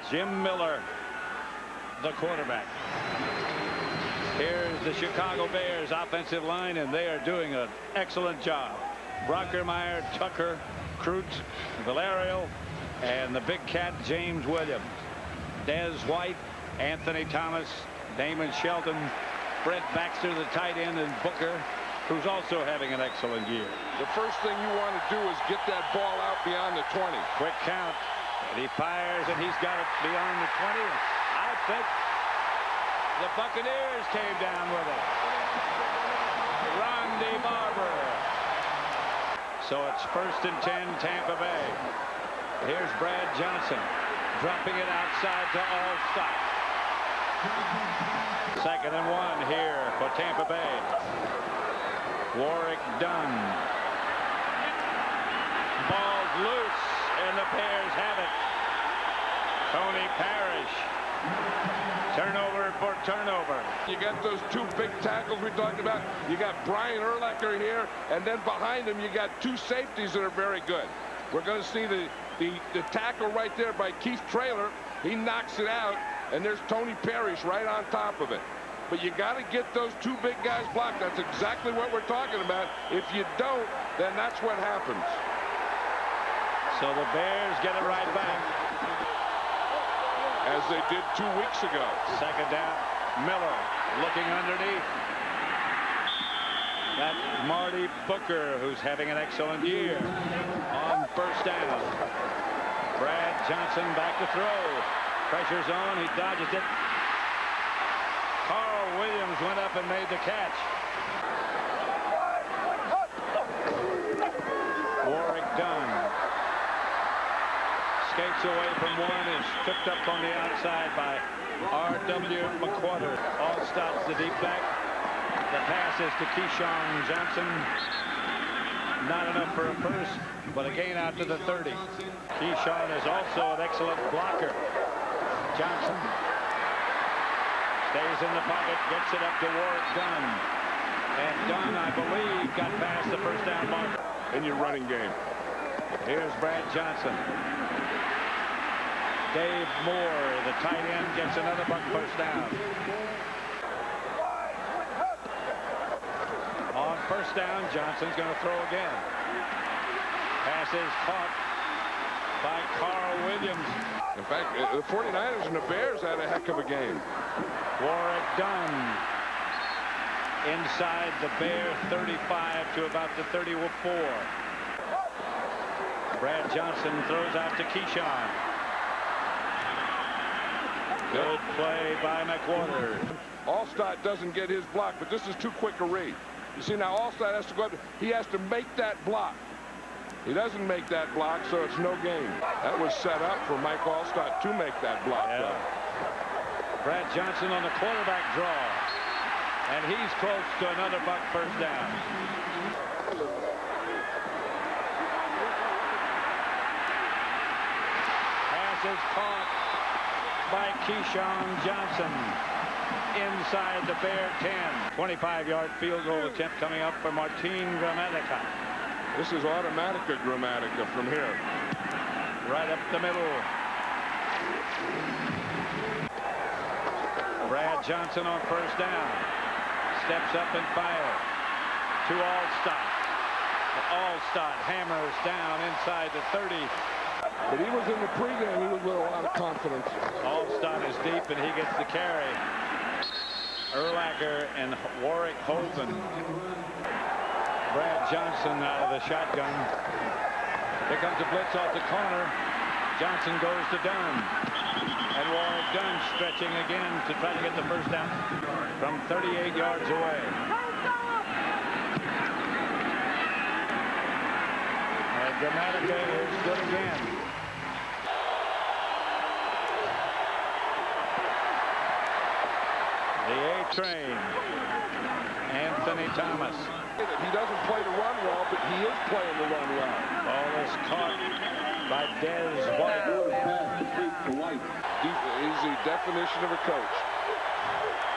Jim Miller, the quarterback. Here's the Chicago Bears offensive line, and they are doing an excellent job. Brockermeyer, Tucker, Krutz, Valerio, and the big cat, James Williams. Des White, Anthony Thomas, Damon Shelton, Brett Baxter, the tight end, and Booker, who's also having an excellent year. The first thing you want to do is get that ball out beyond the 20. Quick count. And he fires, and he's got it beyond the 20. I think the Buccaneers came down with it. Ronde Barber. So it's 1st and 10, Tampa Bay. Here's Brad Johnson dropping it outside to Allstott. 2nd and 1 here for Tampa Bay. Warwick Dunn. Ball's loose, and the Bears have it. Tony Parrish. Turnover for turnover. You got those 2 big tackles we talked about. You got Brian Urlacher here, and then behind him you got 2 safeties that are very good. We're going to see the tackle right there by Keith Traylor. He knocks it out, and there's Tony Parrish right on top of it. But you got to get those 2 big guys blocked. That's exactly what we're talking about. If you don't, then that's what happens. So the Bears get it right back, as they did 2 weeks ago. 2nd down. Miller looking underneath. That's Marty Booker, who's having an excellent year. On 1st down. Brad Johnson back to throw. Pressure's on. He dodges it. Carl Williams went up and made the catch. Warwick Dunn skates away from one, is tripped up on the outside by R.W. McQuarter. Allstott's the deep back. The pass is to Keyshawn Johnson. Not enough for a first, but a gain out to the 30. Keyshawn is also an excellent blocker. Johnson stays in the pocket, gets it up to Warwick Dunn. And Dunn, I believe, got past the 1st down marker. In your running game. Here's Brad Johnson. Dave Moore, the tight end, gets another Buck 1st down. On 1st down, Johnson's going to throw again. Pass is caught by Carl Williams. In fact, the 49ers and the Bears had a heck of a game. Warwick Dunn inside the Bear 35 to about the 34. Brad Johnson throws out to Keyshawn. Good play by McQuarter. Allstott doesn't get his block, but this is too quick a read. You see, now Allstott has to go up. He has to make that block. He doesn't make that block, so it's no gain. That was set up for Mike Allstott to make that block. Yeah. Brad Johnson on the quarterback draw. And he's close to another Buck 1st down. Pass is caught by Keyshawn Johnson inside the Bear 10. 25-yard field goal attempt coming up for Martin Gramatica. This is Automatica Gramatica from here. Right up the middle. Brad Johnson on 1st down. Steps up and fires to Allstott. Allstott hammers down inside the 30. But he was in the pregame. He was with a lot of confidence. Allstott is deep, and he gets the carry. Urlacher and Warwick Hoven. Brad Johnson out of the shotgun. Here comes the blitz off the corner. Johnson goes to Dunn. And Warwick Dunn stretching again to try to get the 1st down from 38 yards away. And Gramatica is good again. The A-train, Anthony Thomas. He doesn't play the run well, but he is playing the run well. Ball is caught by Des White. He's the definition of a coach.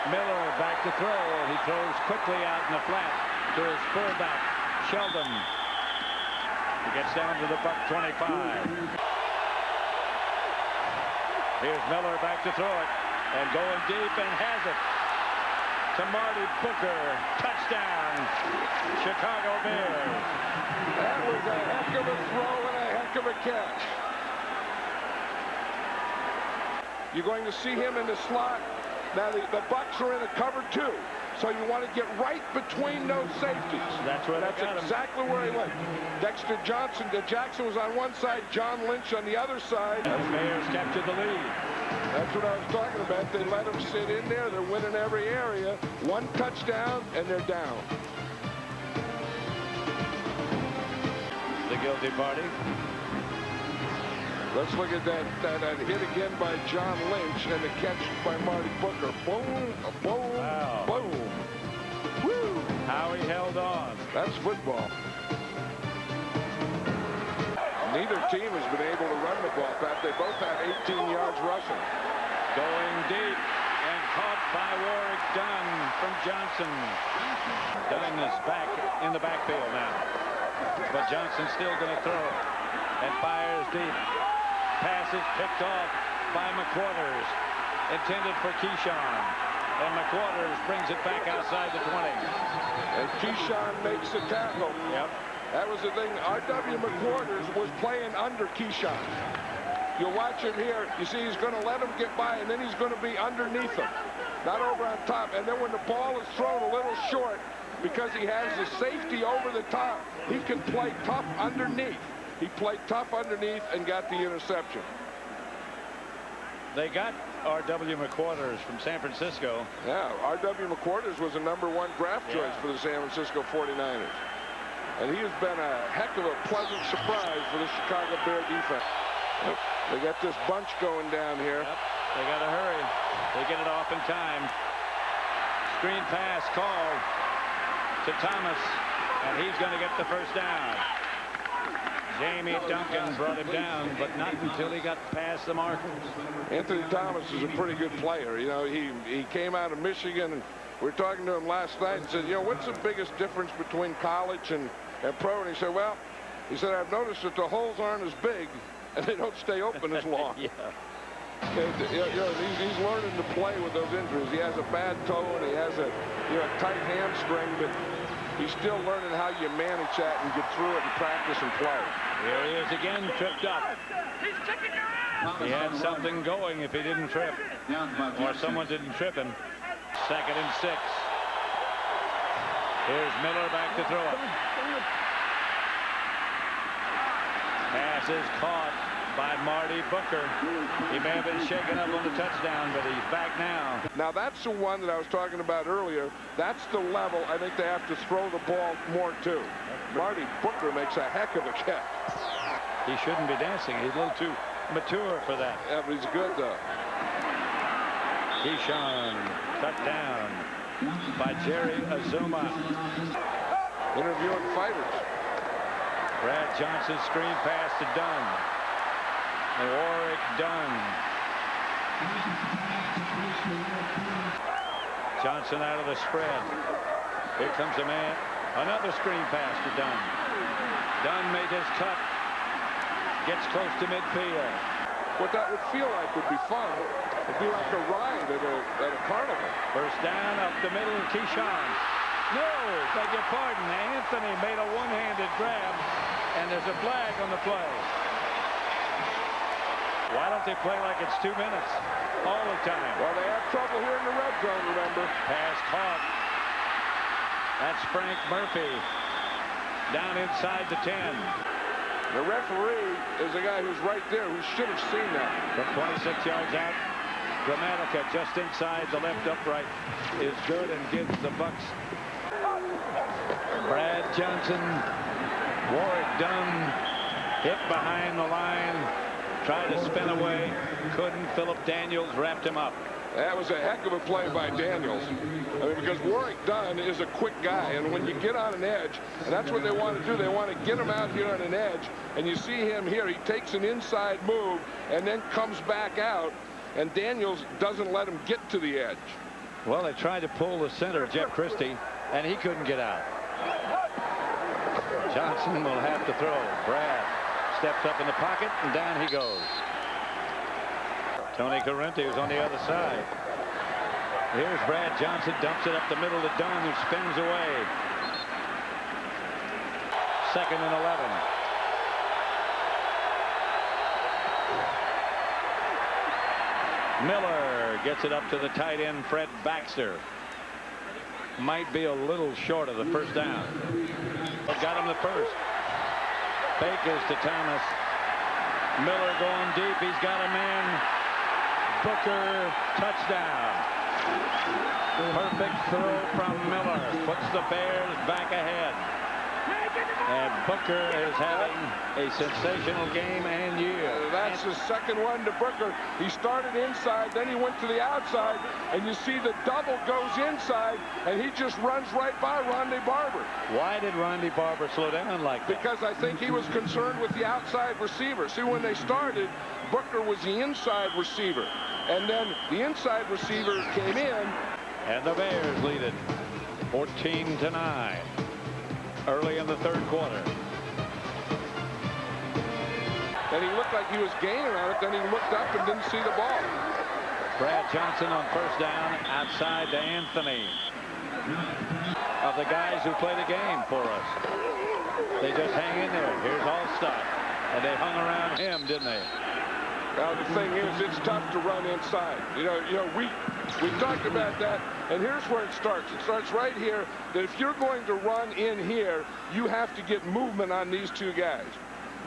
Miller back to throw. He throws quickly out in the flat to his fullback, Sheldon. He gets down to the Buck 25. Here's Miller back to throw it. And going deep and has it. To Marty Booker. Touchdown. Chicago Bears. That was a heck of a throw and a heck of a catch. You're going to see him in the slot. Now the Bucs are in a cover 2. So you want to get right between those safeties. That's exactly where he went. Dexter Jackson was on one side, John Lynch on the other side. The Bears captured the lead. That's what I was talking about. They let them sit in there. They're winning every area. One touchdown, and they're down. The guilty party. Let's look at that hit again by John Lynch and the catch by Marty Booker. Boom, boom, wow. Boom. Woo! How he held on. That's football. Neither team has been able to run the ball, Pat. They both have 18 yards rushing. Going deep and caught by Warwick Dunn from Johnson. Dunn is back in the backfield now. But Johnson's still going to throw and fires deep. Pass is picked off by McQuarters. Intended for Keyshawn. And McQuarters brings it back outside the 20. And Keyshawn makes the tackle. Yep. That was the thing. R.W. McQuarters was playing under Keyshawn. You'll watch him here. You see, he's going to let him get by, and then he's going to be underneath him, not over on top. And then when the ball is thrown a little short, because he has the safety over the top, he can play tough underneath. He played tough underneath and got the interception. They got R.W. McQuarters from San Francisco. Yeah, R.W. McQuarters was a #1 draft choice for the San Francisco 49ers. And he has been a heck of a pleasant surprise for the Chicago Bear defense. Yep. They got this bunch going down here. Yep. They got to hurry. They get it off in time. Screen pass called to Thomas, and he's going to get the first down. Jamie Duncan brought him down, but not until he got past the markers. Anthony Thomas is a pretty good player. You know, he came out of Michigan, and we were talking to him last night and said, you know, what's the biggest difference between college and pro? And he said, well, he said, I've noticed that the holes aren't as big and they don't stay open as long. Yeah. He's learning to play with those injuries. He has a bad toe and he has a tight hamstring, but he's still learning how you manage that and get through it and practice and play. Here he is again, tripped up. He had something going if he didn't trip, or someone didn't trip him. 2nd and 6. Here's Miller back to throw it. Pass is caught by Marty Booker. He may have been shaken up on the touchdown, but he's back now. Now that's the one that I was talking about earlier. That's the level I think they have to throw the ball more to. Marty Booker makes a heck of a catch. He shouldn't be dancing. He's a little too mature for that. Yeah, but he's good though. Keyshawn cut down by Jerry Azuma. Interviewing fighters. Brad Johnson screen pass to Dunn. Warwick Dunn. Johnson out of the spread. Here comes a man. Another screen pass to Dunn. Dunn made his cut. Gets close to midfield. What that would feel like would be fun. It'd be like a ride at a carnival. First down up the middle. Keyshawn. No, beg your pardon. Anthony made a one-handed grab, and there's a flag on the play. Why don't they play like it's 2 minutes all the time? Well, they have trouble here in the red zone, remember. Pass caught. That's Frank Murphy down inside the 10. The referee is a guy who's right there who should have seen that. From 26 yards out, Gramatica just inside the left upright is good and gives the Bucs. Brad Johnson, Warwick Dunn hit behind the line, tried to spin away, couldn't. Philip Daniels wrapped him up. That was a heck of a play by Daniels. I mean, because Warwick Dunn is a quick guy, and when you get on an edge, and that's what they want to do, they want to get him out here on an edge, and you see him here, he takes an inside move and then comes back out, and Daniels doesn't let him get to the edge. Well, they tried to pull the center, Jeff Christie, and he couldn't get out. Johnson will have to throw. Brad steps up in the pocket, and down he goes. Tony Corrente was on the other side. Here's Brad Johnson, dumps it up the middle to Dunn, who spins away. 2nd and 11. Miller gets it up to the tight end, Fred Baxter. Might be a little short of the first down. But got him the first. Fake is to Thomas. Miller going deep. He's got a man. Booker, touchdown. Perfect throw from Miller. Puts the Bears back ahead. And Booker is having a sensational game and year. That's the second one to Booker. He started inside, then he went to the outside, and you see the double goes inside, and he just runs right by Ronde Barber. Why did Ronde Barber slow down like that? Because I think he was concerned with the outside receiver. See, when they started, Booker was the inside receiver, and then the inside receiver came in. And the Bears lead it 14-9. Early in the 3rd quarter. And he looked like he was gaining on it, then he looked up and didn't see the ball. Brad Johnson on first down, outside to Anthony. Of the guys who play the game for us. They just hang in there. Here's Allstott. And they hung around him, didn't they? Now the thing is, it's tough to run inside. You know, we talked about that, and here's where it starts. It starts right here, that if you're going to run in here, you have to get movement on these two guys.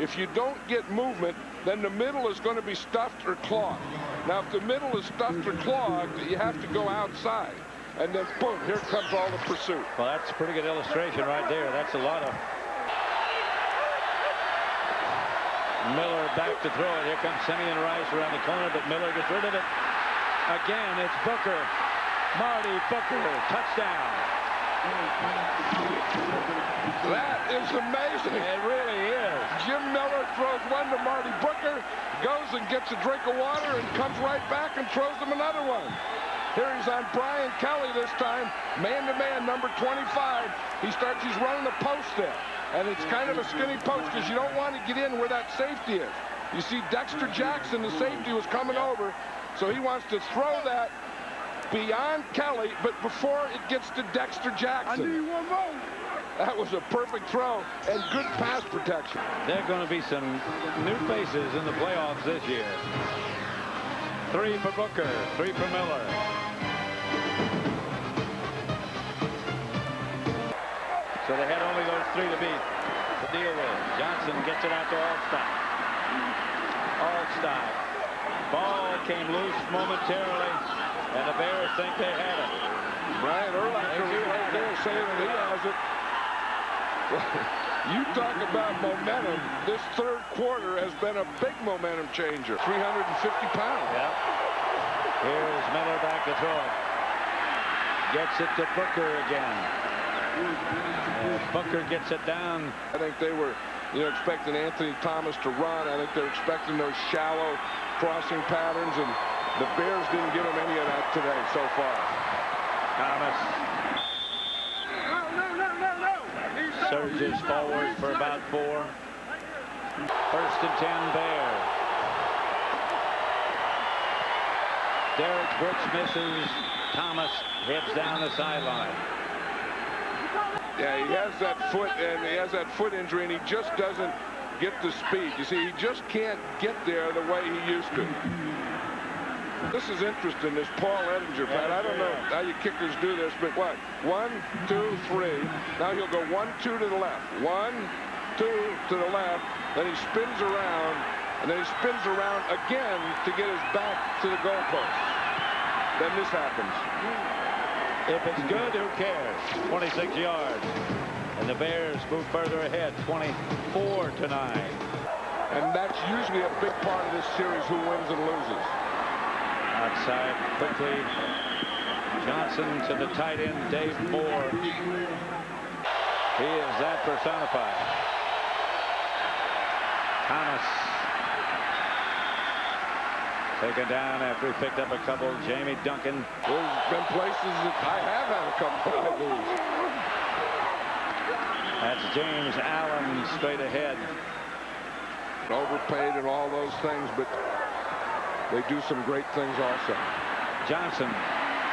If you don't get movement, then the middle is going to be stuffed or clogged. Now, if the middle is stuffed or clogged, you have to go outside. And then, boom, here comes all the pursuit. Well, that's a pretty good illustration right there. That's a lot of... Miller back to throw it. Here comes Simeon Rice around the corner, but Miller gets rid of it. Again, it's Booker. Marty Booker, touchdown. That is amazing. It really is. Jim Miller throws one to Marty Booker, goes and gets a drink of water, and comes right back and throws him another one. Here he's on Brian Kelly this time, man-to-man, number 25. He's running the post there. And it's kind of a skinny post because you don't want to get in where that safety is. You see Dexter Jackson, the safety, was coming over, so he wants to throw that beyond Kelly, but before it gets to Dexter Jackson. I need one more. That was a perfect throw and good pass protection. There are going to be some new faces in the playoffs this year. 3 for Booker, 3 for Miller. So they had only those 3 to beat, to deal with. Johnson gets it out to Allstott. Allstott. Ball came loose momentarily, and the Bears think they had it. Brian Urlacher was right there saying that he has it. You talk about momentum. This 3rd quarter has been a big momentum changer. 350 pounds. Yep. Here's Miller back to throw it. Gets it to Booker again. Booker gets it down. I think they were, expecting Anthony Thomas to run. I think they're expecting those shallow crossing patterns, and the Bears didn't give them any of that today so far. Thomas surges forward for about 4. 1st and 10 Bears. Derek Brooks misses. Thomas heads down the sideline. Yeah, he has that foot, and he has that foot injury, and he just doesn't get the speed. You see, he just can't get there the way he used to. This is interesting, this Paul Ettinger, Pat. I don't know how you kickers do this, but what? 1, 2, 3. Now he'll go 1, 2 to the left. 1, 2 to the left. Then he spins around, and then he spins around again to get his back to the goalpost. Then this happens. If it's good, who cares? 26 yards. And the Bears move further ahead, 24-9. And that's usually a big part of this series, who wins and loses. Outside quickly. Johnson to the tight end, Dave Moore. He is that personified. Thomas taken down after he picked up a couple. Jamie Duncan. There's been places that I have had a couple of these. That's James Allen straight ahead. Overpaid and all those things, but they do some great things also. Johnson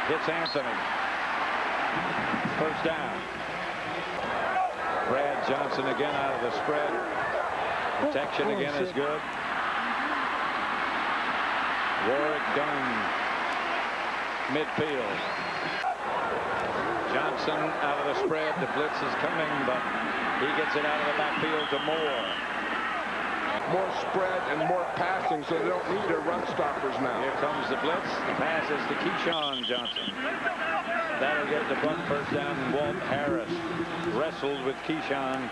hits Anthony. First down. Brad Johnson again out of the spread. Protection again is good. Warwick Dunn, midfield. Johnson out of the spread. The blitz is coming, but he gets it out of the backfield to Moore. More spread and more passing, so they don't need their run stoppers now. Here comes the blitz. The pass is to Keyshawn Johnson. That'll get the Buck first down, and Walt Harris wrestled with Keyshawn.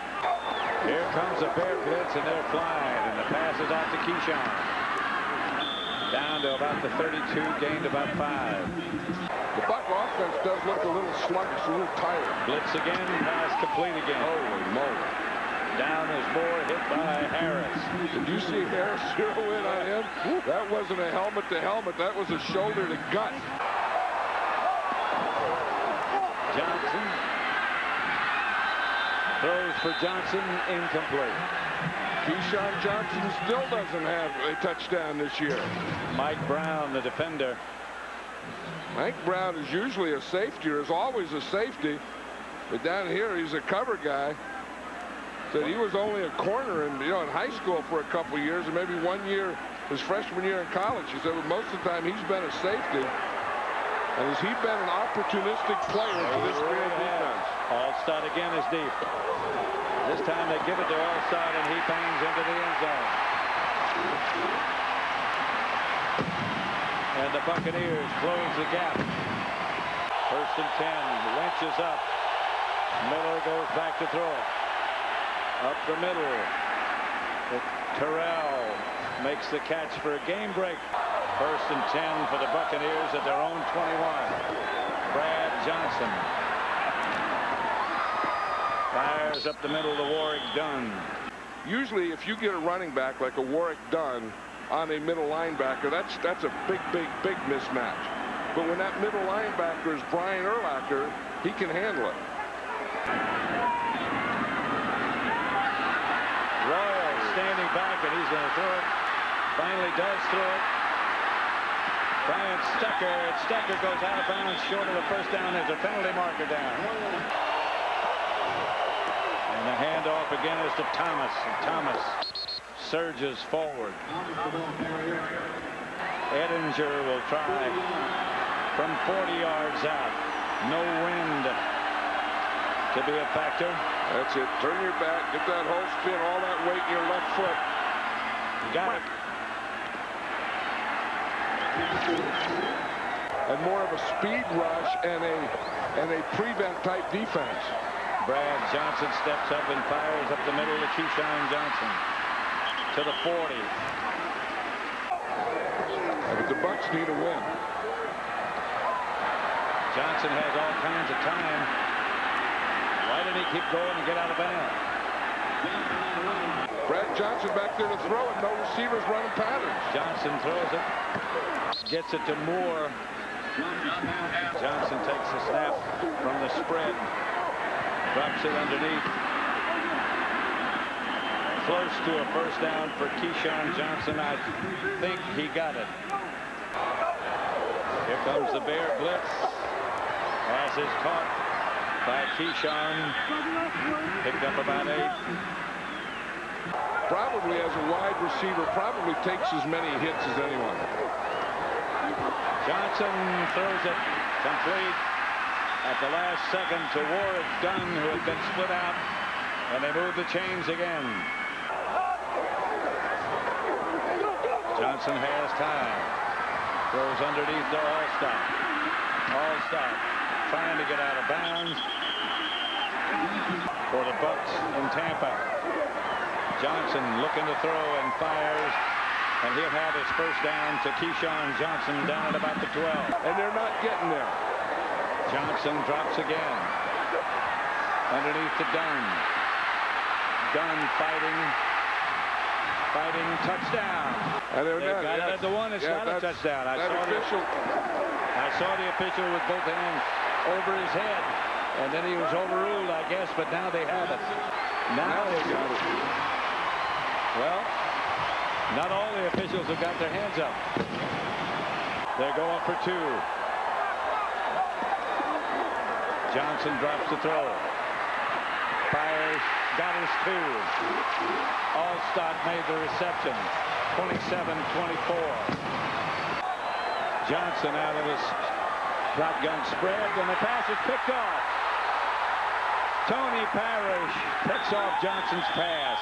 Here comes the Bear blitz, and they're flying, and the pass is out to Keyshawn. Down to about the 32, gained about 5. The Buck offense does look a little sluggish, a little tired. Blitz again, pass complete again. Holy moly. Down is Moore, hit by Harris. Did you see Harris zero in on him? That wasn't a helmet to helmet. That was a shoulder to gut. Johnson throws for Johnson, incomplete. Keyshawn Johnson still doesn't have a touchdown this year. Mike Brown, the defender. Mike Brown is usually a safety, or is always a safety, but down here he's a cover guy. Said he was only a corner in high school for a couple years, and maybe 1 year his freshman year in college. He said, well, most of the time he's been a safety. And has he been an opportunistic player for this great defense? Allstott again is deep. This time they give it to Allstott, and he bangs into the end zone. And the Buccaneers close the gap. First and 10. Lynch is up. Miller goes back to throw it. Up the middle. Terrell makes the catch for a game break. First and 10 for the Buccaneers at their own 21. Brad Johnson fires up the middle to Warwick Dunn. Usually if you get a running back like a Warwick Dunn on a middle linebacker, that's a big mismatch. But when that middle linebacker is Brian Urlacher, he can handle it. Royal standing back, and he's going to throw it. Finally does throw it. Brian Stecker. Stecker goes out of bounds short of the first down. There's a penalty marker down. And the handoff again is to Thomas. And Thomas surges forward. Edinger will try from 40 yards out. No wind to be a factor. That's it. Turn your back. Get that whole spin. All that weight in your left foot. Got it. And more of a speed rush and a prevent type defense. Brad Johnson steps up and fires up the middle to Keyshawn Johnson to the 40. But the Bucs need a win. Johnson has all kinds of time. Why didn't he keep going and get out of bounds? Brad Johnson back there to throw it. No receivers running patterns. Johnson throws it. Gets it to Moore. Johnson takes the snap from the spread. Drops it underneath. Close to a first down for Keyshawn Johnson. I think he got it. Here comes the Bear blitz. Pass is caught by Keyshawn. Picked up about 8. Probably as a wide receiver, probably takes as many hits as anyone. Johnson throws it complete at the last second to Warwick Dunn, who had been split out, and they move the chains again. Johnson has time. Throws underneath to Allstott. Allstott trying to get out of bounds for the Bucs in Tampa. Johnson looking to throw and fires, and he'll have his first down to Keyshawn Johnson down at about the 12. And they're not getting there. Johnson drops again. Underneath to Dunn. Dunn fighting, touchdown. And they're They've got it at the 1. It's not a touchdown. I saw the official with both hands over his head, and then he was overruled, I guess, but now they have it. Now they got it. Well, Not all the officials have got their hands up. They go up for 2. Johnson drops the throw. Fires, got his 2. Allstock made the reception. 27-24. Johnson out of his shotgun spread, and the pass is picked off. Tony Parrish picks off Johnson's pass,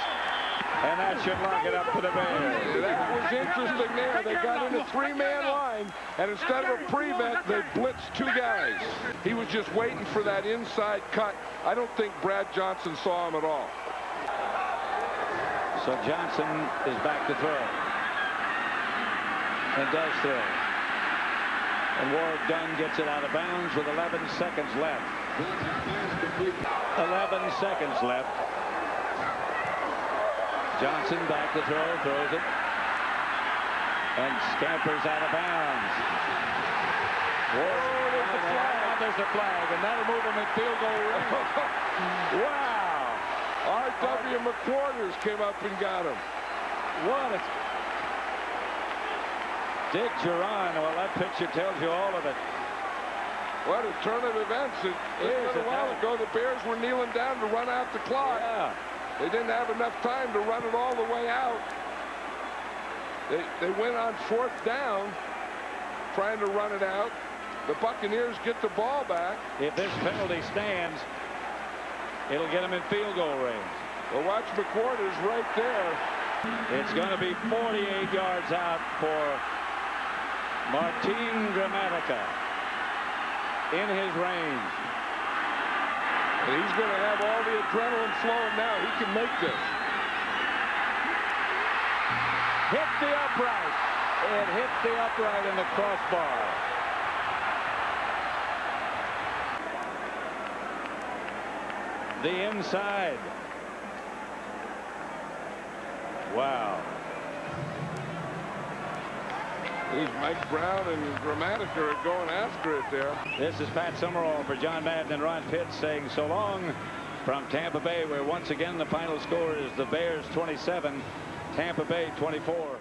and that should lock it up for the Bears. That was interesting there. They got in a 3-man line, and instead of a prevent, they blitzed 2 guys. He was just waiting for that inside cut. I don't think Brad Johnson saw him at all. So Johnson is back to throw, and does throw. And Warwick Dunn gets it out of bounds with 11 seconds left. 11 seconds left. Johnson back to throw, throws it, and scampers out of bounds. There's a flag, and that'll move him in field goal range. Wow! R.W. McQuarters came up and got him. What a... Dick Geron, well, that picture tells you all of it. What a turn of events. A while ago, the Bears were kneeling down to run out the clock. Yeah. They didn't have enough time to run it all the way out. They went on 4th down, trying to run it out. The Buccaneers get the ball back. If this penalty stands, it'll get them in field goal range. Well, watch McQuarters right there. It's going to be 48 yards out for Martin Gramatica in his range. And he's going to have all the adrenaline flowing now. He can make this. Hit the upright. It hit the upright in the crossbar. The inside. Wow. These Mike Brown and Gramatica are going after it there. This is Pat Summerall for John Madden and Ron Pitts saying so long from Tampa Bay, where once again the final score is the Bears 27, Tampa Bay 24.